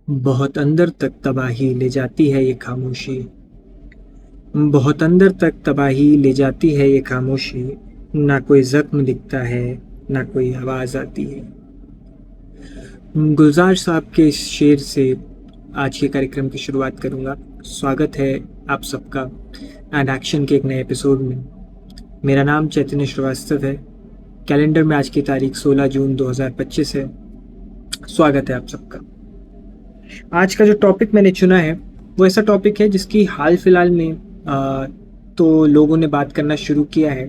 बहुत अंदर तक तबाही ले जाती है ये खामोशी। बहुत अंदर तक तबाही ले जाती है ये खामोशी। ना कोई जख्म दिखता है, ना कोई आवाज़ आती है। गुलजार साहब के इस शेर से आज के कार्यक्रम की शुरुआत करूंगा। स्वागत है आप सबका एंड एक्शन के एक नए एपिसोड में। मेरा नाम चैतन्य श्रीवास्तव है। कैलेंडर में आज की तारीख 16 जून 2025 है। स्वागत है आप सबका। आज का जो टॉपिक मैंने चुना है वो ऐसा टॉपिक है जिसकी हाल फिलहाल में तो लोगों ने बात करना शुरू किया है,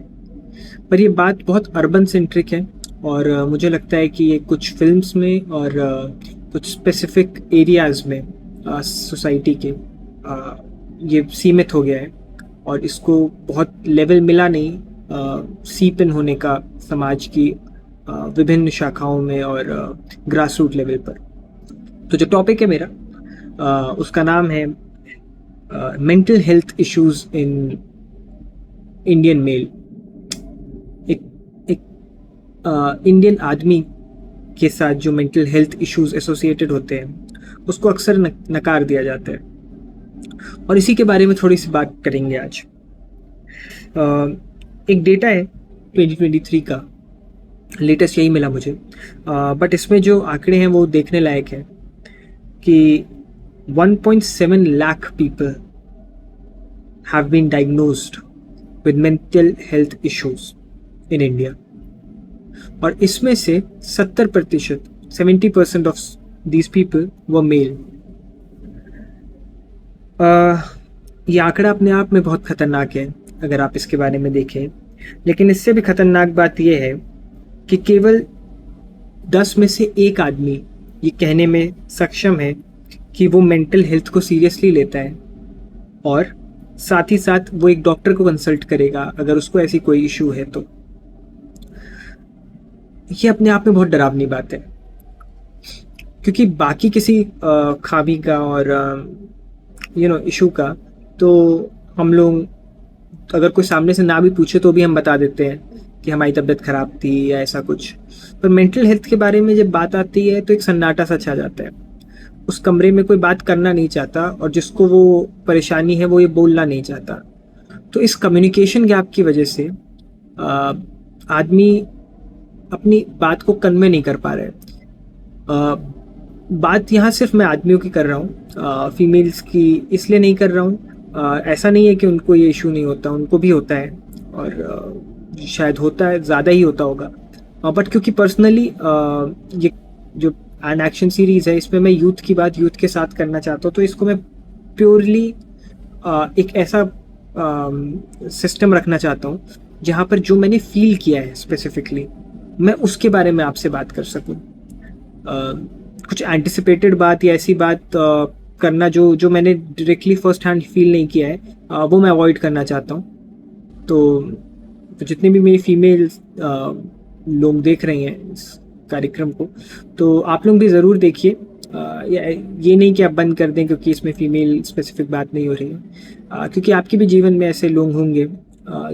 पर ये बात बहुत अर्बन सेंट्रिक है और मुझे लगता है कि ये कुछ फिल्म्स में और कुछ स्पेसिफिक एरियाज़ में सोसाइटी के ये सीमित हो गया है और इसको बहुत लेवल मिला नहीं सीप इन होने का समाज की विभिन्न शाखाओं में और ग्रास रूट लेवल पर। तो जो टॉपिक है मेरा उसका नाम है mental health issues in Indian male. एक इंडियन आदमी के साथ जो मेंटल हेल्थ इश्यूज एसोसिएटेड होते हैं उसको अक्सर नकार दिया जाता है और इसी के बारे में थोड़ी सी बात करेंगे आज। एक डेटा है 2023 का, लेटेस्ट यही मिला मुझे, बट इसमें जो आंकड़े हैं वो देखने लायक है कि 1.7 lakh people have been diagnosed with mental health issues in India और इसमें से 70% of these people were male। ये आंकड़ा अपने आप में बहुत खतरनाक है अगर आप इसके बारे में देखें, लेकिन इससे भी खतरनाक बात यह है कि केवल 10 में से एक आदमी ये कहने में सक्षम है कि वो मेंटल हेल्थ को सीरियसली लेता है और साथ ही साथ वो एक डॉक्टर को कंसल्ट करेगा अगर उसको ऐसी कोई इशू है। तो ये अपने आप में बहुत डरावनी बात है, क्योंकि बाकी किसी खामी का और इशू का तो हम लोग अगर कोई सामने से ना भी पूछे तो भी हम बता देते हैं कि हमारी तबीयत खराब थी या ऐसा कुछ। पर मेंटल हेल्थ के बारे में जब बात आती है तो एक सन्नाटा सा छा जाता है। उस कमरे में कोई बात करना नहीं चाहता और जिसको वो परेशानी है वो ये बोलना नहीं चाहता। तो इस कम्युनिकेशन गैप की वजह से आदमी अपनी बात को कन्वे नहीं कर पा रहे। बात यहाँ सिर्फ मैं आदमियों की कर रहा हूँ, फीमेल्स की इसलिए नहीं कर रहा हूँ। ऐसा नहीं है कि उनको ये इशू नहीं होता, उनको भी होता है और शायद होता है, ज़्यादा ही होता होगा। बट क्योंकि पर्सनली ये जो एन एक्शन सीरीज़ है इसमें मैं यूथ की बात यूथ के साथ करना चाहता हूँ, तो इसको मैं प्योरली एक ऐसा सिस्टम रखना चाहता हूँ जहाँ पर जो मैंने फील किया है स्पेसिफिकली मैं उसके बारे में आपसे बात कर सकूँ। कुछ एंटिसिपेटेड बात या ऐसी बात करना जो मैंने डायरेक्टली फर्स्ट हैंड फील नहीं किया है वो मैं अवॉइड करना चाहता हूँ। तो जितने भी मेरी फीमेल लोग देख रहे हैं इस कार्यक्रम को, तो आप लोग भी ज़रूर देखिए। ये नहीं कि आप बंद कर दें क्योंकि इसमें फीमेल स्पेसिफिक बात नहीं हो रही है, क्योंकि आपके भी जीवन में ऐसे लोग होंगे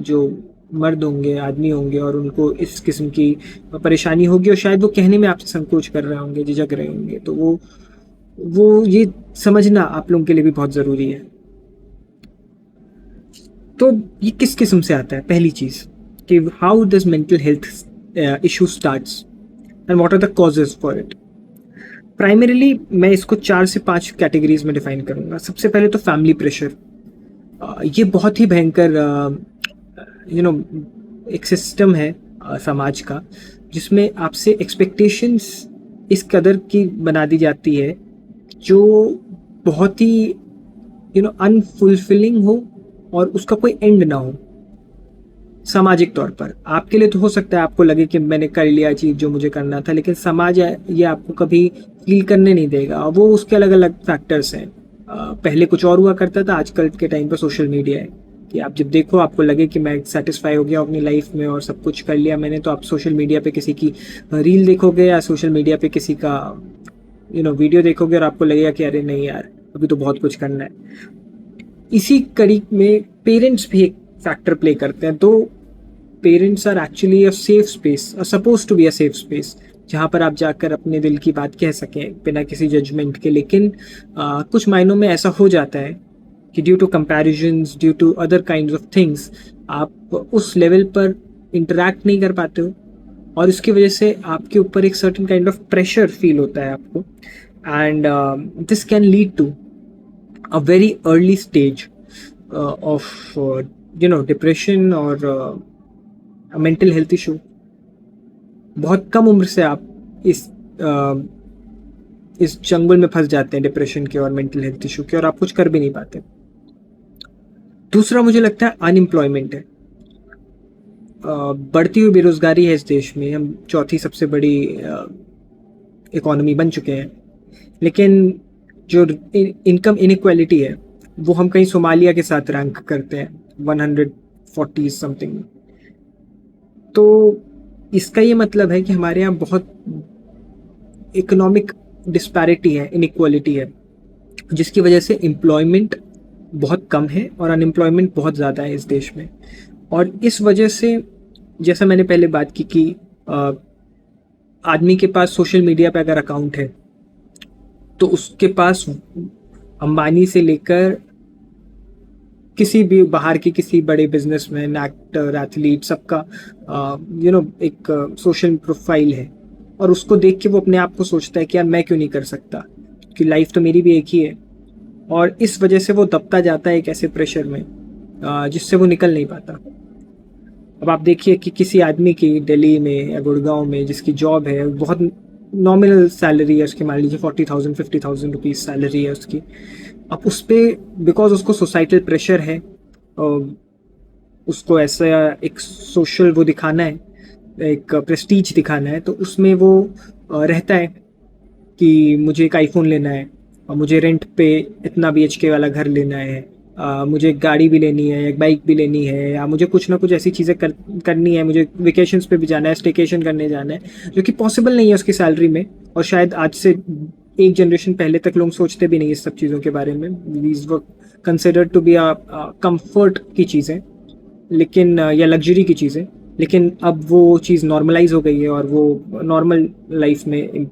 जो मर्द होंगे, आदमी होंगे और उनको इस किस्म की परेशानी होगी और शायद वो कहने में आपसे संकोच कर रहे होंगे, झिझक रहे होंगे। तो वो ये समझना आप लोगों के लिए भी बहुत ज़रूरी है। तो ये किस किस्म से आता है? पहली चीज़ कि how does mental health issue starts and what are the causes for it. Primarily मैं इसको 4 से 5 कैटेगरीज में डिफाइन करूँगा। सबसे पहले तो फैमिली प्रेशर। ये बहुत ही भयंकर एक सिस्टम है समाज का जिसमें आपसे एक्सपेक्टेशंस इस कदर की बना दी जाती है जो बहुत ही अनफुलफिलिंग हो और उसका कोई एंड ना हो। सामाजिक तौर पर आपके लिए तो हो सकता है आपको लगे कि मैंने कर लिया चीज़ जो मुझे करना था, लेकिन समाज ये आपको कभी फील करने नहीं देगा। वो उसके अलग अलग फैक्टर्स हैं। पहले कुछ और हुआ करता था, आजकल के टाइम पर सोशल मीडिया है कि आप जब देखो आपको लगे कि मैं सेटिस्फाई हो गया अपनी लाइफ में और सब कुछ कर लिया मैंने, तो आप सोशल मीडिया पे किसी की रील देखोगे या सोशल मीडिया पे किसी का वीडियो देखोगे और आपको लगेगा कि अरे नहीं यार अभी तो बहुत कुछ करना है। इसी कड़ी में पेरेंट्स भी एक फैक्टर प्ले करते हैं। तो parents are actually a safe space, are supposed to be a safe space जहाँ पर आप जाकर अपने दिल की बात कह सकें बिना किसी जजमेंट के। लेकिन कुछ मायनों में ऐसा हो जाता है कि due to comparisons, due to other kinds of things, आप उस लेवल पर इंटरैक्ट नहीं कर पाते हो, और उसकी वजह से आपके ऊपर एक certain kind of pressure feel होता है आपको। And this can lead to a very early stage of depression और मेंटल हेल्थ इशू। बहुत कम उम्र से आप इस चंगुल में फंस जाते हैं डिप्रेशन के और मेंटल हेल्थ इशू के, और आप कुछ कर भी नहीं पाते। दूसरा मुझे लगता है अनएम्प्लॉयमेंट है। बढ़ती हुई बेरोजगारी है इस देश में। हम चौथी सबसे बड़ी इकोनॉमी बन चुके हैं, लेकिन जो इनकम इनइक्वालिटी है वो हम कहीं सोमालिया के साथ रैंक करते हैं 140 समथिंग। तो इसका ये मतलब है कि हमारे यहाँ बहुत इकोनॉमिक डिस्पैरिटी है, इनइक्वालिटी है, जिसकी वजह से एम्प्लॉयमेंट बहुत कम है और अनएम्प्लॉयमेंट बहुत ज़्यादा है इस देश में। और इस वजह से, जैसा मैंने पहले बात की कि आदमी के पास सोशल मीडिया पे अगर अकाउंट है तो उसके पास अंबानी से लेकर किसी भी बाहर के किसी बड़े बिजनेसमैन, एक्टर, एथलीट, सबका एक सोशल प्रोफाइल है। और उसको देख के वो अपने आप को सोचता है कि यार मैं क्यों नहीं कर सकता, कि लाइफ तो मेरी भी एक ही है। और इस वजह से वो दबता जाता है एक ऐसे प्रेशर में जिससे वो निकल नहीं पाता। अब आप देखिए कि किसी आदमी की दिल्ली में या गुड़गांव में जिसकी जॉब है, बहुत नॉमिनल सैलरी है उसकी, मान लीजिए 40,000 50,000 रुपीज़ सैलरी है उसकी। अब उस पर बिकॉज उसको सोसाइटल प्रेशर है, उसको ऐसा एक सोशल वो दिखाना है, एक प्रेस्टीज दिखाना है, तो उसमें वो रहता है कि मुझे एक आईफोन लेना है, और मुझे रेंट पे इतना BHK वाला घर लेना है, मुझे एक गाड़ी भी लेनी है, एक बाइक भी लेनी है, या मुझे कुछ ना कुछ ऐसी चीज़ें करनी है, मुझे वेकेशंस पे भी जाना है, स्टेकेशन करने जाना है, जो कि पॉसिबल नहीं है उसकी सैलरी में। और शायद आज से एक जनरेशन पहले तक लोग सोचते भी नहीं इस सब चीज़ों के बारे में। These were considered to be comfort की चीज़ें, लेकिन या लग्जरी की चीज़ें। लेकिन अब वो चीज़ नॉर्मलाइज हो गई है, और वो नॉर्मल लाइफ में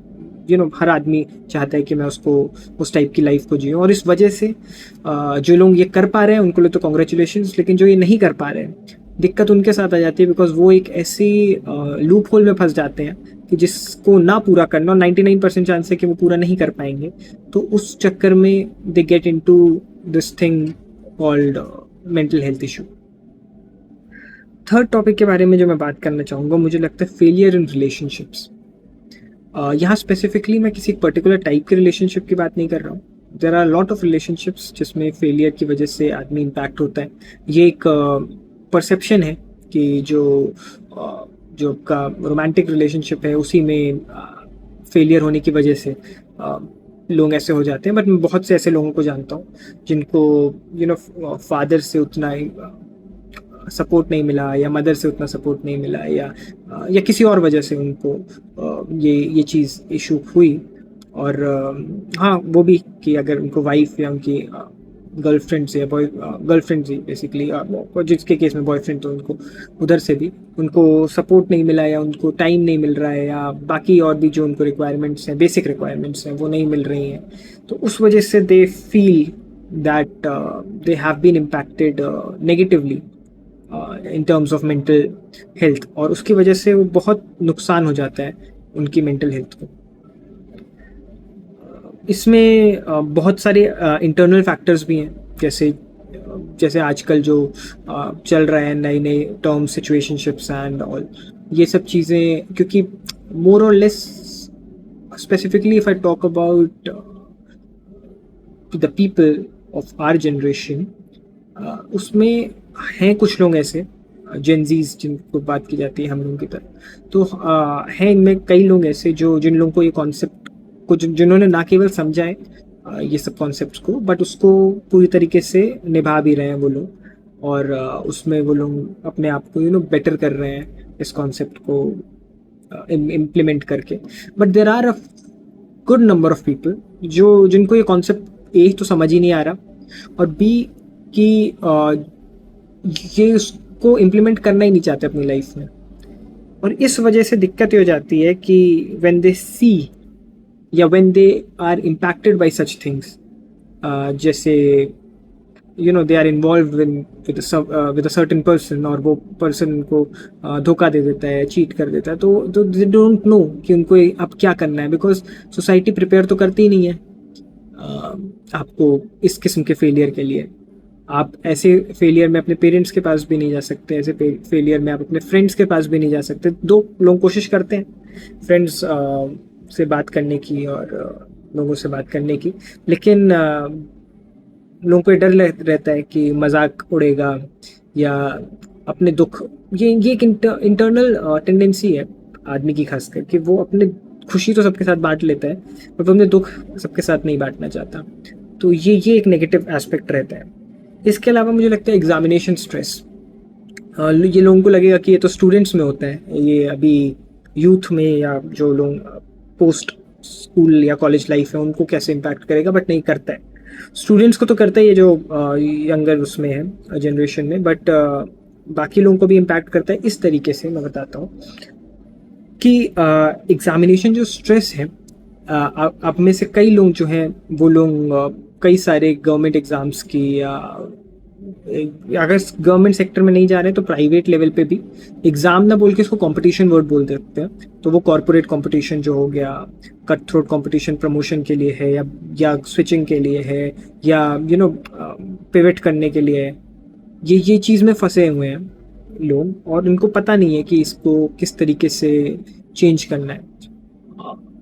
हर आदमी चाहता है कि मैं उसको उस टाइप की लाइफ को जीऊँ। और इस वजह से जो लोग ये कर पा रहे हैं उनको लिए तो कॉन्ग्रेचुलेशंस, लेकिन जो ये नहीं कर पा रहे हैं, दिक्कत उनके साथ आ जाती है, बिकॉज वो एक ऐसी लूप होल में फंस जाते हैं कि जिसको ना पूरा करना, और 99% चांस है कि वो पूरा नहीं कर पाएंगे। तो उस चक्कर में they get into this thing called mental health issue. Third topic के बारे में जो मैं बात करना चाहूँगा, मुझे लगता है फेलियर इन रिलेशनशिप्स। यहाँ स्पेसिफिकली मैं किसी पर्टिकुलर टाइप के रिलेशनशिप की बात नहीं कर रहा हूँ। There are lot of relationships जिसमें फेलियर की वजह से आदमी इम्पैक्ट होता है। ये एक परसेप्शन है कि जो आपका रोमांटिक रिलेशनशिप है उसी में फेलियर होने की वजह से लोग ऐसे हो जाते हैं। बट मैं बहुत से ऐसे लोगों को जानता हूँ जिनको फादर से उतना सपोर्ट नहीं मिला, या मदर से उतना सपोर्ट नहीं मिला, या किसी और वजह से उनको ये चीज़ इशू हुई। और हाँ, वो भी कि अगर उनको वाइफ या उनकी गर्लफ्रेंड से, या गर्लफ्रेंड से बेसिकली, जिसके केस में बॉयफ्रेंड, तो उनको उधर से भी उनको सपोर्ट नहीं मिला, या उनको टाइम नहीं मिल रहा है, या बाकी और भी जो उनको रिक्वायरमेंट्स हैं, बेसिक रिक्वायरमेंट्स हैं, वो नहीं मिल रही हैं। तो उस वजह से they feel that they have been impacted negatively in terms of mental health, और उसकी वजह से वो बहुत नुकसान हो जाता है उनकी मेंटल हेल्थ को। इसमें बहुत सारे इंटरनल फैक्टर्स भी हैं, जैसे आजकल जो चल रहा है नई नई टर्म सिचुएशनशिप्स एंड ऑल, ये सब चीज़ें, क्योंकि more or less specifically if I talk about the people of our generation, उसमें हैं कुछ लोग ऐसे जेनजीज जिनको बात की जाती है हम लोगों की तरफ, तो हैं इनमें कई लोग ऐसे जिन लोगों को ये कॉन्सेप्ट को, जिन्होंने ना केवल समझा है ये सब कॉन्सेप्ट्स को, बट उसको पूरी तरीके से निभा भी रहे हैं वो लोग, और उसमें वो लोग अपने आप को बेटर कर रहे हैं इस कॉन्सेप्ट को इम्प्लीमेंट करके। But there are a good number of people जिनको ये कॉन्सेप्ट एक तो समझ ही नहीं आ रहा, और बी कि ये उसको इम्प्लीमेंट करना ही नहीं चाहते अपनी लाइफ में। और इस वजह से दिक्कत ये हो जाती है कि व्हेन दे सी या when they are impacted by such things, जैसे they are involved with a certain person, और वो पर्सन उनको धोखा दे देता है, चीट कर देता है, तो दे डोंट नो कि उनको अब क्या करना है, बिकॉज सोसाइटी प्रिपेयर तो करती ही नहीं है आपको इस किस्म के फेलियर के लिए। आप ऐसे फेलियर में अपने पेरेंट्स के पास भी नहीं जा सकते, ऐसे फेलियर में आप अपने फ्रेंड्स के पास भी नहीं जा सकते। दो लोग कोशिश करते हैं फ्रेंड्स से बात करने की और लोगों से बात करने की, लेकिन लोगों को डर रहता है कि मजाक उड़ेगा या अपने दुख, ये एक इंटरनल टेंडेंसी है आदमी की खासकर, कि वो अपने खुशी तो सबके साथ बांट लेता है पर वो अपने दुख सबके साथ नहीं बांटना चाहता। तो ये एक नेगेटिव एस्पेक्ट रहता है। इसके अलावा मुझे लगता है एग्जामिनेशन स्ट्रेस, ये लोगों को लगेगा कि ये तो स्टूडेंट्स में होता है, ये अभी यूथ में या जो लोग पोस्ट स्कूल या कॉलेज लाइफ है उनको कैसे इम्पैक्ट करेगा, बट नहीं करता है। स्टूडेंट्स को तो करता ही है जो यंगर उसमें है जनरेशन में, बट बाकी लोगों को भी इम्पैक्ट करता है। इस तरीके से मैं बताता हूँ कि एग्जामिनेशन जो स्ट्रेस है, आप में से कई लोग जो हैं वो लोग कई सारे गवर्नमेंट एग्ज़ाम्स की या अगर गवर्नमेंट सेक्टर में नहीं जा रहे हैं तो प्राइवेट लेवल पे भी एग्ज़ाम ना बोल के इसको कंपटीशन वर्ड बोल देते हैं। तो वो कॉरपोरेट कंपटीशन जो हो गया, कट थ्रोट कंपटीशन प्रमोशन के लिए है या स्विचिंग के लिए है या पिवट करने के लिए है। ये चीज़ में फंसे हुए हैं लोग और उनको पता नहीं है कि इसको किस तरीके से चेंज करना है।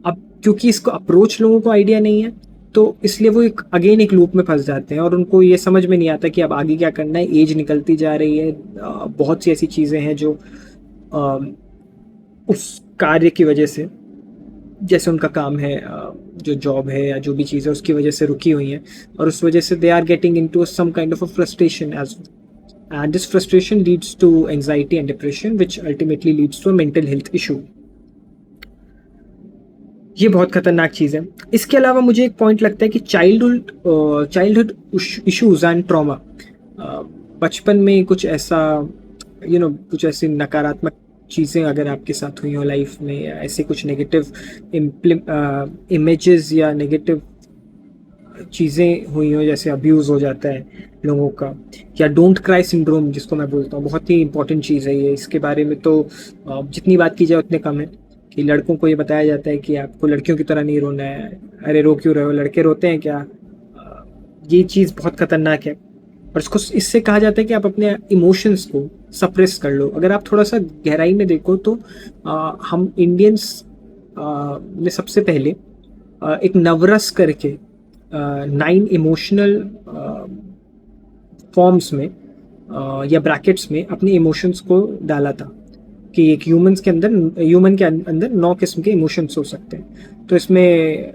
अब क्योंकि इसको अप्रोच लोगों को आइडिया नहीं है तो इसलिए वो एक लूप में फंस जाते हैं और उनको ये समझ में नहीं आता कि अब आगे क्या करना है। एज निकलती जा रही है, बहुत सी ऐसी चीज़ें हैं जो उस कार्य की वजह से, जैसे उनका काम है, जो जॉब है या जो भी चीज़ है उसकी वजह से रुकी हुई हैं और उस वजह से they are getting into some kind of a frustration as and this frustration leads to anxiety and depression which ultimately leads to a mental health issue। ये बहुत खतरनाक चीज़ है। इसके अलावा मुझे एक पॉइंट लगता है कि चाइल्डहुड इश्यूज एंड ट्रॉमा, बचपन में कुछ ऐसा कुछ ऐसी नकारात्मक चीज़ें अगर आपके साथ हुई हो लाइफ में, या ऐसे कुछ नेगेटिव इमेजेस या नेगेटिव चीज़ें हुई हो, जैसे अब्यूज़ हो जाता है लोगों का, या डोंट क्राई सिंड्रोम जिसको मैं बोलता हूँ, बहुत ही इंपॉर्टेंट चीज़ है ये। इसके बारे में तो जितनी बात की जाए उतने कम है कि लड़कों को ये बताया जाता है कि आपको लड़कियों की तरह नहीं रोना है, अरे रो क्यों रहे हो, लड़के रोते हैं क्या। ये चीज़ बहुत खतरनाक है और इससे कहा जाता है कि आप अपने इमोशंस को सप्रेस कर लो। अगर आप थोड़ा सा गहराई में देखो तो हम इंडियंस ने सबसे पहले एक नवरस करके 9 इमोशनल फॉर्म्स में या ब्रैकेट्स में अपने इमोशंस को डाला था कि एक ह्यूमन के अंदर 9 किस्म के इमोशंस हो सकते हैं। तो इसमें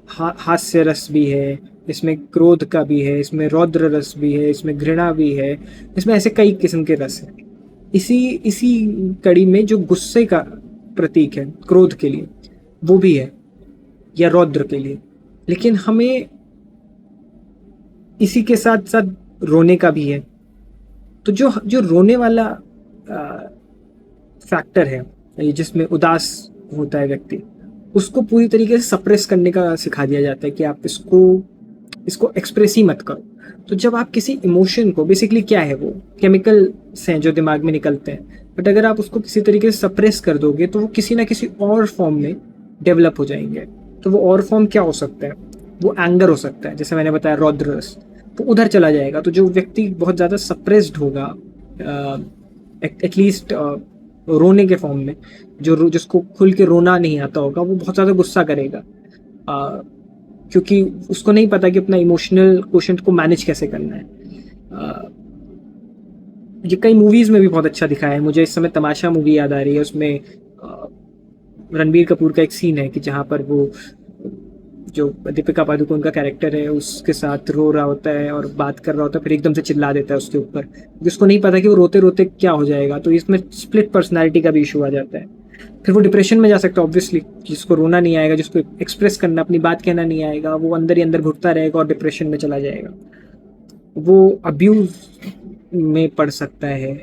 हास्य रस भी है, इसमें क्रोध का भी है, इसमें रौद्र रस भी है, इसमें घृणा भी है, इसमें ऐसे कई किस्म के रस हैं। इसी कड़ी में जो गुस्से का प्रतीक है क्रोध के लिए वो भी है, या रौद्र के लिए। लेकिन हमें इसी के साथ साथ रोने का भी है। तो जो रोने वाला फैक्टर है, जिसमें उदास होता है व्यक्ति, उसको पूरी तरीके से सप्रेस करने का सिखा दिया जाता है कि आप इसको एक्सप्रेस ही मत करो। तो जब आप किसी इमोशन को, बेसिकली क्या है, वो केमिकल्स हैं जो दिमाग में निकलते हैं, बट अगर आप उसको किसी तरीके से सप्रेस कर दोगे तो वो किसी ना किसी और फॉर्म में डेवलप हो जाएंगे। तो वो और फॉर्म क्या हो सकता है, वो एंगर हो सकता है, जैसे मैंने बताया रौद्र रस, तो उधर चला जाएगा। तो जो व्यक्ति बहुत ज़्यादा सप्रेस्ड होगा, एटलीस्ट रोने के फॉर्म में, जिसको खुल के रोना नहीं आता होगा, वो बहुत ज़्यादा गुस्सा करेगा, क्योंकि उसको नहीं पता कि अपना इमोशनल कोशेंट को मैनेज कैसे करना है। ये कई मूवीज़ में भी बहुत अच्छा दिखाया है। मुझे इस समय तमाशा मूवी याद आ रही है, उसमें रणबीर कपूर का एक सीन है कि जहाँ पर वो जो दीपिका पादुकोण का कैरेक्टर है उसके साथ रो रहा होता है और बात कर रहा होता है, फिर एकदम से चिल्ला देता है उसके ऊपर, जिसको नहीं पता कि वो रोते रोते क्या हो जाएगा। तो इसमें स्प्लिट पर्सनैलिटी का भी इशू आ जाता है। फिर वो डिप्रेशन में जा सकता है ऑब्वियसली, जिसको रोना नहीं आएगा, जिसको एक्सप्रेस करना, अपनी बात कहना नहीं आएगा, वो अंदर ही अंदर घुटता रहेगा और डिप्रेशन में चला जाएगा। वो अब्यूज़ में पड़ सकता है,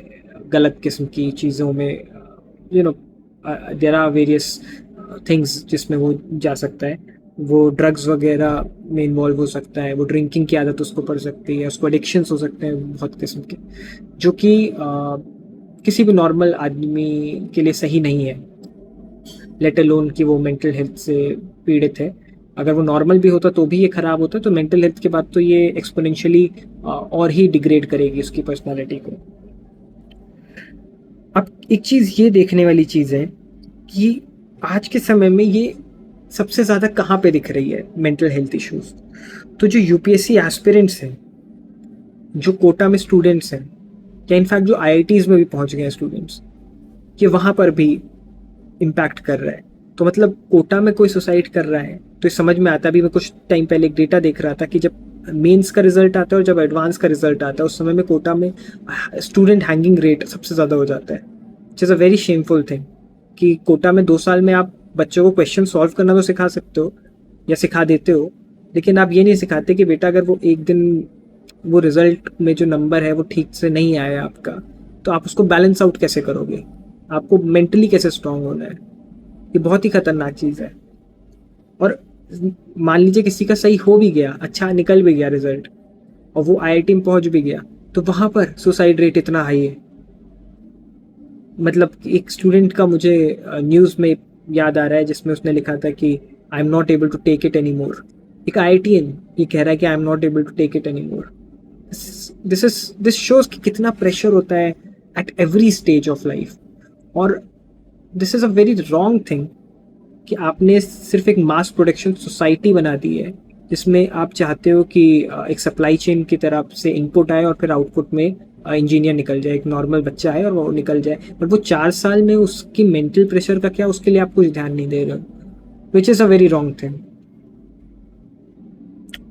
गलत किस्म की चीज़ों में, देयर आर वेरियस थिंग्स जिसमें वो जा सकता है। वो ड्रग्स वगैरह में इन्वॉल्व हो सकता है, वो ड्रिंकिंग की आदत उसको पड़ सकती है, उसको एडिक्शंस हो सकते हैं बहुत किस्म के, जो कि किसी भी नॉर्मल आदमी के लिए सही नहीं है, लेट अलोन कि वो मेंटल हेल्थ से पीड़ित है। अगर वो नॉर्मल भी होता तो भी ये ख़राब होता, तो मेंटल हेल्थ के बाद तो ये एक्सपोनेंशियली और ही डिग्रेड करेगी उसकी पर्सनालिटी को। अब एक चीज़ ये देखने वाली चीज़ है कि आज के समय में ये सबसे ज़्यादा कहाँ पे दिख रही है मेंटल हेल्थ इश्यूज। तो जो यूपीएससी एस्पिरेंट्स हैं, जो कोटा में स्टूडेंट्स हैं, या इनफैक्ट जो आईआईटीज़ में भी पहुंच गए हैं स्टूडेंट्स, ये वहाँ पर भी इम्पैक्ट कर रहा है। तो मतलब कोटा में कोई सुसाइड कर रहा है तो समझ में आता भी। मैं कुछ टाइम पहले एक डेटा देख रहा था कि जब मेंस का रिजल्ट आता है और जब एडवांस का रिजल्ट आता है, उस समय में कोटा में स्टूडेंट हैंगिंग रेट सबसे ज़्यादा हो जाता है, which is a very shameful thing. कि कोटा में 2 साल में आप बच्चों को क्वेश्चन सॉल्व करना तो सिखा सकते हो या सिखा देते हो, लेकिन आप ये नहीं सिखाते कि बेटा अगर वो एक दिन वो रिजल्ट में जो नंबर है वो ठीक से नहीं आया आपका, तो आप उसको बैलेंस आउट कैसे करोगे, आपको मेंटली कैसे स्ट्रांग होना है। ये बहुत ही खतरनाक चीज़ है। और मान लीजिए किसी का सही हो भी गया, अच्छा निकल भी गया रिजल्ट, और वो आईआईटी में पहुंच भी गया, तो वहाँ पर सुसाइड रेट इतना हाई है। मतलब एक स्टूडेंट का मुझे न्यूज़ में याद आ रहा है जिसमें उसने लिखा था कि I am not able to take it any more. एक आईआईटीएन ये कह रहा है कि I am not able to take it any more. This shows कि कितना प्रेशर होता है at every stage of life. और this is a very wrong thing कि आपने सिर्फ एक मास प्रोडक्शन सोसाइटी बना दी है, जिसमें आप चाहते हो कि एक सप्लाई चेन की तरफ से इनपुट आए और फिर आउटपुट में इंजीनियर निकल जाए, एक नॉर्मल बच्चा है और वो निकल जाए। बट वो 4 साल में उसकी मेंटल प्रेशर का क्या, उसके लिए आप कुछ ध्यान नहीं दे रहे हो, which is a very wrong thing.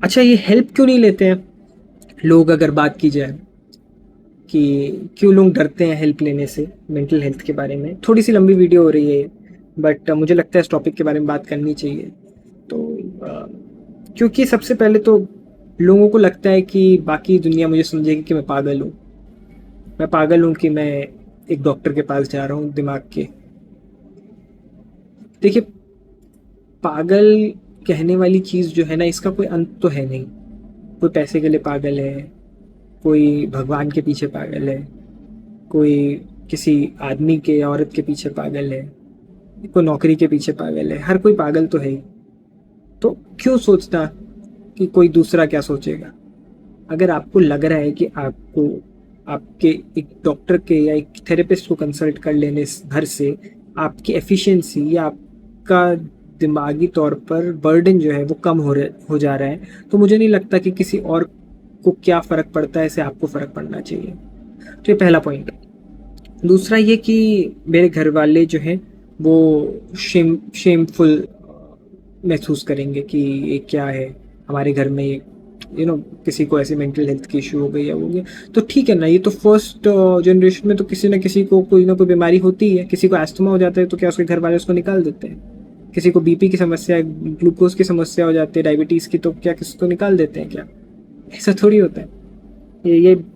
अच्छा, ये हेल्प क्यों नहीं लेते हैं लोग? अगर बात की जाए कि क्यों लोग डरते हैं हेल्प लेने से मेंटल हेल्थ के बारे में, थोड़ी सी लंबी वीडियो हो रही है बट मुझे लगता है इस टॉपिक के बारे में बात करनी चाहिए। तो क्योंकि सबसे पहले तो लोगों को लगता है कि बाकी दुनिया मुझे समझेगी कि मैं पागल हूँ कि मैं एक डॉक्टर के पास जा रहा हूँ दिमाग के। देखिए, पागल कहने वाली चीज़ जो है ना, इसका कोई अंत तो है नहीं। कोई पैसे के लिए पागल है, कोई भगवान के पीछे पागल है, कोई किसी आदमी के या औरत के पीछे पागल है, कोई नौकरी के पीछे पागल है। हर कोई पागल तो है ही। तो क्यों सोचना कि कोई दूसरा क्या सोचेगा? अगर आपको लग रहा है कि आपको आपके एक डॉक्टर के या एक थेरेपिस्ट को कंसल्ट कर लेने भर से आपकी एफिशिएंसी या आपका दिमागी तौर पर बर्डन जो है वो कम हो जा रहा है, तो मुझे नहीं लगता कि किसी और को क्या फ़र्क पड़ता है, इससे आपको फ़र्क पड़ना चाहिए। तो ये पहला पॉइंट। दूसरा ये कि मेरे घर वाले जो हैं वो शेमफुल महसूस करेंगे कि ये क्या है हमारे घर में, किसी को ऐसे मेंटल हेल्थ की इशू हो गई या हो गया। तो ठीक है ना, ये तो फर्स्ट जनरेशन में तो किसी न किसी को कोई ना कोई बीमारी होती है। किसी को एस्थमा हो जाता है तो क्या उसके घर वाले उसको निकाल देते हैं? किसी को बीपी की समस्या, ग्लूकोज की समस्या हो जाती है, डायबिटीज़ की, तो क्या किसी को निकाल देते हैं क्या? ऐसा थोड़ी होता है।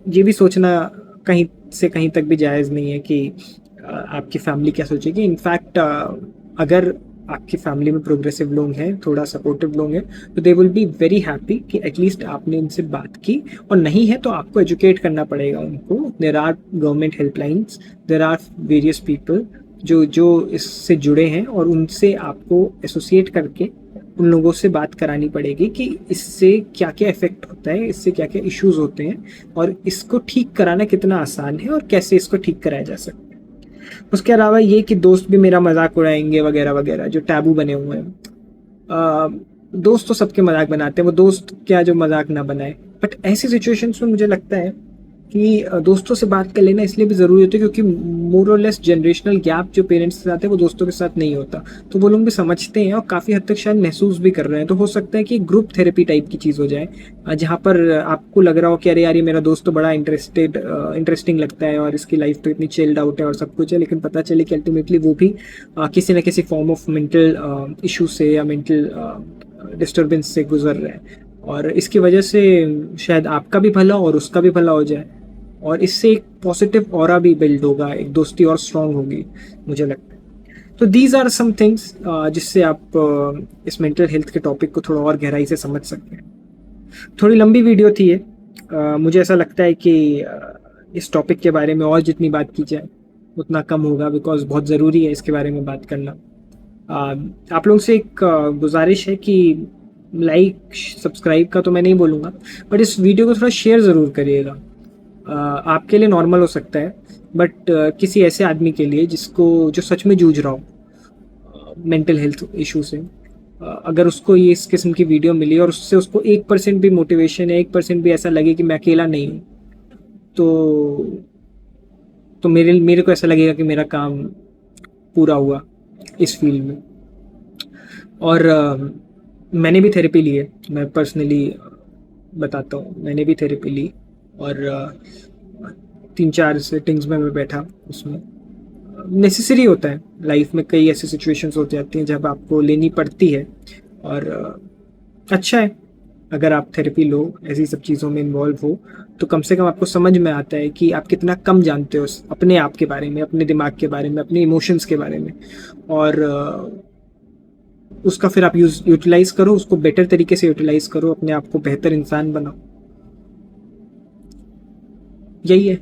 ये भी सोचना कहीं से कहीं तक भी जायज़ नहीं है कि आपकी फैमिली क्या सोचेगी। इनफैक्ट अगर आपकी फैमिली में प्रोग्रेसिव लोग हैं, थोड़ा सपोर्टिव लोग हैं, तो they will be very happy कि एटलीस्ट आपने उनसे बात की। और नहीं है तो आपको एजुकेट करना पड़ेगा उनको। There are government helplines, there are various people जो इससे जुड़े हैं, और उनसे आपको एसोसिएट करके उन लोगों से बात करानी पड़ेगी कि इससे क्या क्या इफ़ेक्ट होता है, इससे क्या क्या इश्यूज़ होते हैं, और इसको ठीक कराना कितना आसान है और कैसे इसको ठीक कराया जा सकता है। उसके अलावा ये कि दोस्त भी मेरा मजाक उड़ाएंगे वगैरह वगैरह, जो टैबू बने हुए हैं। दोस्त तो सबके मजाक बनाते हैं, वो दोस्त क्या जो मजाक ना बनाए। बट ऐसी सिचुएशंस में मुझे लगता है कि दोस्तों से बात कर लेना इसलिए भी ज़रूरी होता है क्योंकि more or less generational gap जो पेरेंट्स के साथ है वो दोस्तों के साथ नहीं होता। तो वो लोग भी समझते हैं और काफ़ी हद तक शायद महसूस भी कर रहे हैं। तो हो सकता है कि ग्रुप थेरेपी टाइप की चीज़ हो जाए, जहाँ पर आपको लग रहा हो कि अरे यार ये मेरा दोस्त तो बड़ा इंटरेस्टिंग लगता है और इसकी लाइफ तो इतनी चिल्ड आउट है और सब कुछ है, लेकिन पता चले कि अल्टीमेटली वो भी किसी न किसी फॉर्म ऑफ मेंटल इशू से या मेंटल डिस्टर्बेंस से गुजर रहा है। और इसकी वजह से शायद आपका भी भला और उसका भी भला हो जाए, और इससे एक पॉजिटिव ऑरा भी बिल्ड होगा, एक दोस्ती और स्ट्रांग होगी, मुझे लगता है। तो दीज आर सम थिंग्स जिससे आप इस मेंटल हेल्थ के टॉपिक को थोड़ा और गहराई से समझ सकते हैं। थोड़ी लंबी वीडियो थी ये। मुझे ऐसा लगता है कि इस टॉपिक के बारे में और जितनी बात की जाए उतना कम होगा, बिकॉज बहुत ज़रूरी है इसके बारे में बात करना। आप लोगों से एक गुजारिश है कि लाइक सब्सक्राइब का तो मैं नहीं बोलूँगा, बट इस वीडियो को थोड़ा शेयर ज़रूर करिएगा। आपके लिए नॉर्मल हो सकता है, बट किसी ऐसे आदमी के लिए जो सच में जूझ रहा हो मेंटल हेल्थ इशू से, अगर उसको ये इस किस्म की वीडियो मिली और उससे उसको 1% भी मोटिवेशन या 1% भी ऐसा लगे कि मैं अकेला नहीं हूँ, तो मेरे को ऐसा लगेगा कि मेरा काम पूरा हुआ इस फील्ड में। और मैंने भी थेरेपी ली है, मैं पर्सनली बताता हूँ, मैंने भी थेरेपी ली और 3-4 सेटिंग्स में मैं बैठा। उसमें नेसेसरी होता है, लाइफ में कई ऐसी सिचुएशंस हो जाती हैं जब आपको लेनी पड़ती है। और अच्छा है अगर आप थेरेपी लो, ऐसी सब चीज़ों में इन्वॉल्व हो, तो कम से कम आपको समझ में आता है कि आप कितना कम जानते हो अपने आप के बारे में, अपने दिमाग के बारे में, अपने इमोशंस के बारे में। और उसका फिर आप यूटिलाइज़ करो, उसको बेटर तरीके से यूटिलाइज़ करो, अपने आप को बेहतर इंसान बनाओ। यही है।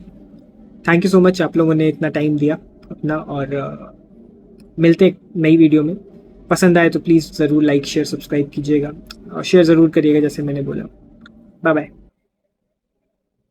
थैंक यू सो मच, आप लोगों ने इतना टाइम दिया अपना। और मिलते हैं नई वीडियो में। पसंद आए तो प्लीज़ ज़रूर लाइक शेयर सब्सक्राइब कीजिएगा और शेयर ज़रूर करिएगा जैसे मैंने बोला। Bye bye.